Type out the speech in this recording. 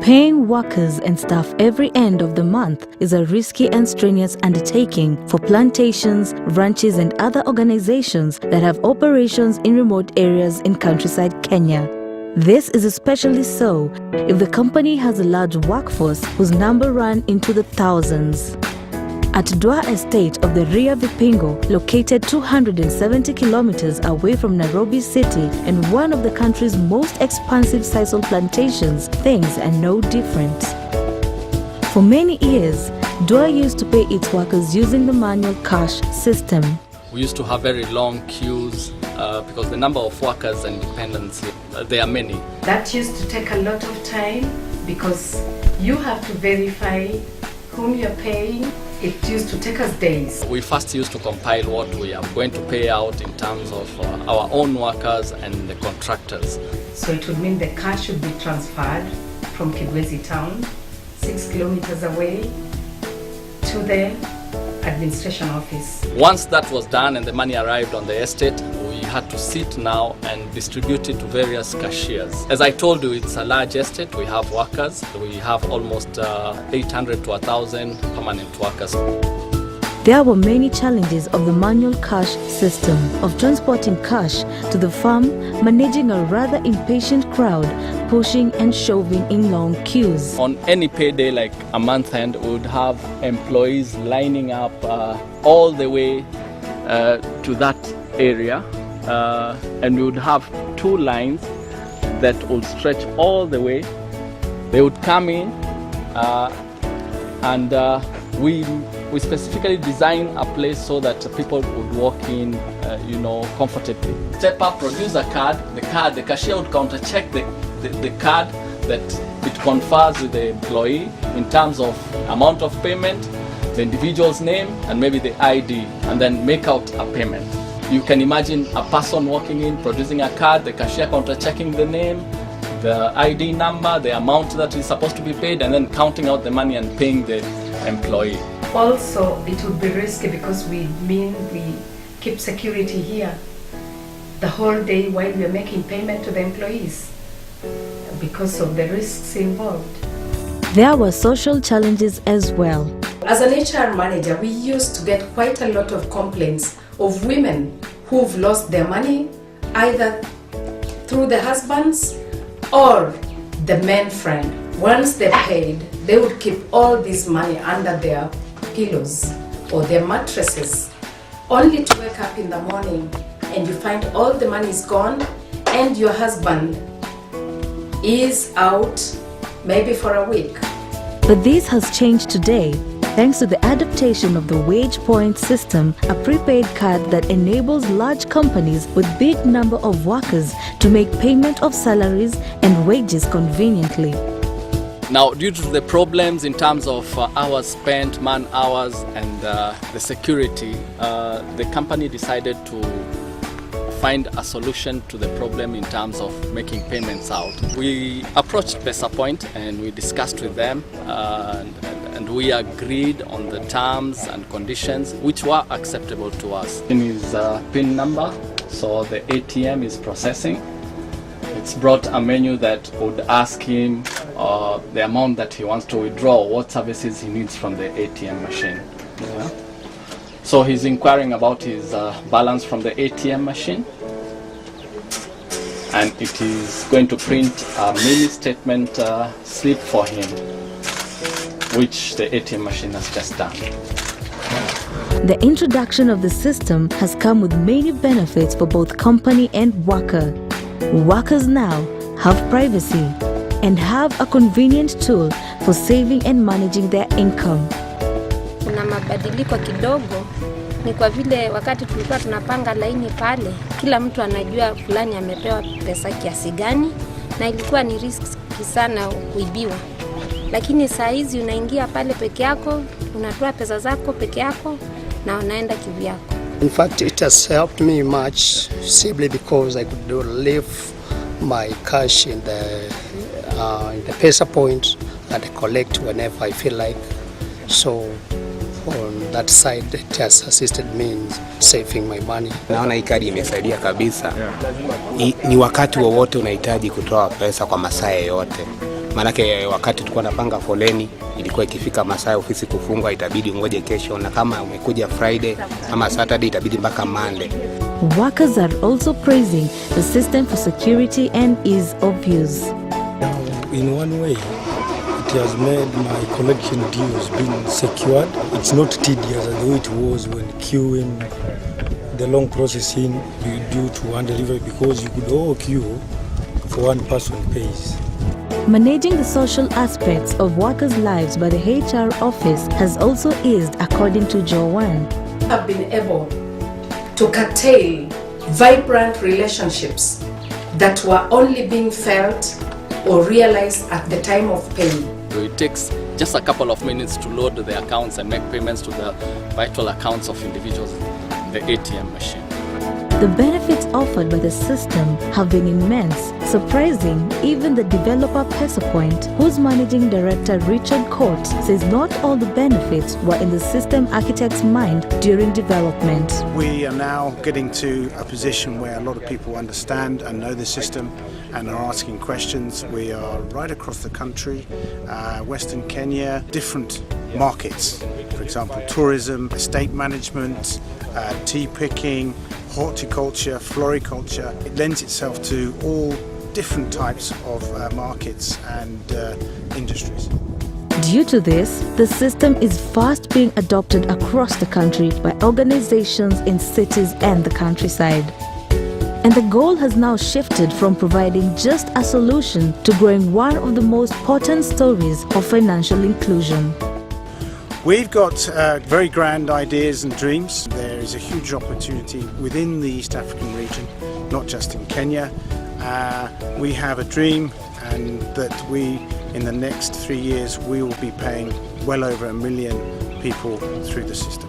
Paying workers and staff every end of the month is a risky and strenuous undertaking for plantations, ranches and other organizations that have operations in remote areas in countryside Kenya. This is especially so if the company has a large workforce whose number run into the thousands. At Dwa Estate of the Ria Vipingo, located 270 kilometers away from Nairobi City and one of the country's most expansive sisal plantations, things are no different. For many years, Dwa used to pay its workers using the manual cash system. We used to have very long queues because the number of workers and dependents, there are many. That used to take a lot of time because you have to verify whom you're paying. It used to take us days. We first used to compile what we are going to pay out in terms of our own workers and the contractors. So it would mean the cash should be transferred from Kibwezi town, 6 kilometers away, to the administration office. Once that was done and the money arrived on the estate, we had to sit now and distribute it to various cashiers. As I told you, it's a large estate. We have workers. We have almost 800 to 1,000 permanent workers. There were many challenges of the manual cash system, of transporting cash to the farm, managing a rather impatient crowd, pushing and shoving in long queues. On any payday, like a month end, we would have employees lining up all the way to that area, and we would have two lines that would stretch all the way. They would come in and we specifically design a place so that people would walk in, comfortably. Step up, produce a card. The cashier would counter check the card that it confers with the employee in terms of amount of payment, the individual's name, and maybe the ID, and then make out a payment. You can imagine a person walking in, producing a card, the cashier counter checking the name, the ID number, the amount that is supposed to be paid, and then counting out the money and paying the employee. Also, it would be risky because we keep security here the whole day while we are making payment to the employees because of the risks involved. There were social challenges as well. As an HR manager, we used to get quite a lot of complaints of women who've lost their money either through the husbands or the men friend. Once they paid, they would keep all this money under their pillows or their mattresses, only to wake up in the morning and you find all the money is gone and your husband is out maybe for a week. But this has changed today thanks to the adaptation of the WagePoint system, a prepaid card that enables large companies with big number of workers to make payment of salaries and wages conveniently. Now, due to the problems in terms of hours spent, man hours, and the security, the company decided to find a solution to the problem in terms of making payments out. We approached PesaPoint and we discussed with them and we agreed on the terms and conditions which were acceptable to us. In his PIN number, so the ATM is processing. It's brought a menu that would ask him the amount that he wants to withdraw, what services he needs from the ATM machine. Yeah. So he's inquiring about his balance from the ATM machine, and it is going to print a mini statement slip for him, which the ATM machine has just done. The introduction of the system has come with many benefits for both company and worker. Workers now have privacy and have a convenient tool for saving and managing their income. Kuna mabadiliko kidogo ni kwa vile wakati tulikuwa tunapanga laini pale, kila mtu anajua fulani amepewa pesa kiasi gani na ilikuwa ni riski sana kuibiwa. Lakini saa hizi unaingia pale peke yako, unatoa pesa zako peke yako na unaenda kivyako. In fact, it has helped me much simply because I could leave my cash in the PesaPoint and collect whenever I feel like. So on that side, it has assisted me in saving my money. Naona hii kadi imesaidia kabisa. Ni wakati wowote unahitaji kutoa pesa kwa masaa yote. Maanake wakati tulikuwa napanga foleni, ilikuwa ikifika masaa ya ofisi kufungwa itabidi ungoje kesho, na kama umekuja Friday ama Saturday itabidi mpaka Monday. Workers are also praising the system for security and ease of use. In one way, it has made my collection dues being secured. It's not tedious as the way it was when queuing, the long processing due to one delivery, because you could all queue for one person pays. Managing the social aspects of workers' lives by the HR office has also eased, according to Joanne. Have been able to curtail vibrant relationships that were only being felt or realized at the time of pay. It takes just a couple of minutes to load the accounts and make payments to the vital accounts of individuals in the ATM machine. The benefits offered by the system have been immense, surprising even the developer PesaPoint, whose managing director Richard Court says not all the benefits were in the system architect's mind during development. We are now getting to a position where a lot of people understand and know the system and are asking questions. We are right across the country, Western Kenya, different markets, for example tourism, estate management, tea picking, horticulture, floriculture. It lends itself to all different types of markets and industries. Due to this, the system is fast being adopted across the country by organizations in cities and the countryside. And the goal has now shifted from providing just a solution to growing one of the most potent stories of financial inclusion. We've got very grand ideas and dreams. There is a huge opportunity within the East African region, not just in Kenya. We have a dream, and that in the next 3 years, we will be paying well over 1 million people through the system.